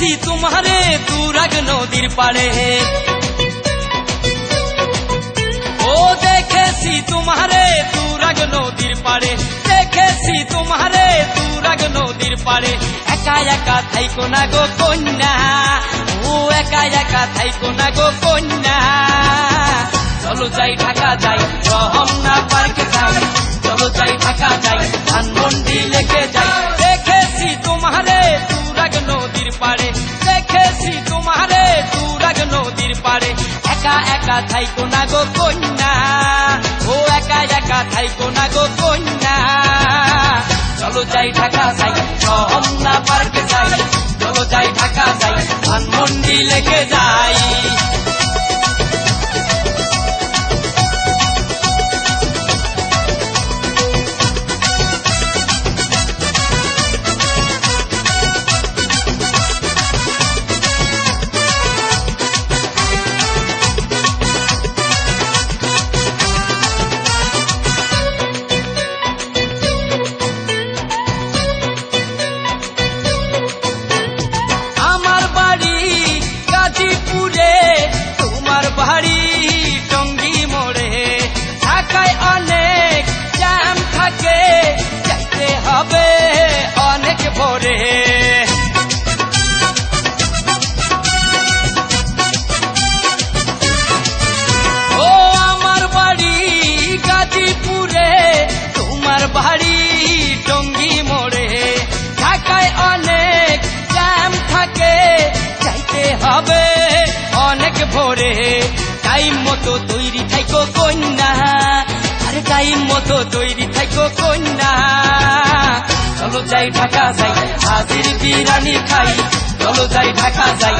দেখেছি তোমারে তুরাগ নদীর পাড়ে, ও দেখেছি তোমারে তুরাগ নদীর পাড়ে, দেখেছি তোমারে তুরাগ নদীর পাড়ে। একা একা থাইকো না গো কন্যা, ও একা একা থাইকো না গো কন্যা। চলো যাই ঢাকা যাই, রমনা পার্কে যাই, চলো যাই ঢাকা যাই, ধানমন্ডি লেকে যাই। দেখেছি তোমারে তুরাগ নদীর পাড়ে, দেখেছি তোমারে তুরাগ নদীর পাড়ে। একা একা থাইকো না গো কন্যা, ও একা একা থাইকো না গো কন্যা। চলো যাই ঢাকা যাই, রমনা পার্কে যাই, চলো যাই ঢাকা যাই, ধানমন্ডি লেকে যাই। তোমার বাড়ি টঙ্গী মোড়ে, ঢাকায় অনেক জ্যাম থাকে, যাইতে হবে অনেক ভোরে। ও আমার বাড়ি গাজীপুরে, তোমার বাড়ি টঙ্গী মোড়ে, ঢাকায় অনেক জ্যাম থাকে, যাইতে হবে অনেক ভোরে। টাইম মতো তৈরি থাইকো কন্যা, আরে টাইম মতো তৈরি থাইকো কন্যা। চলো যাই ঢাকা যাই, হাজির বিরিয়ানি খাই, চলো যাই ঢাকা যাই,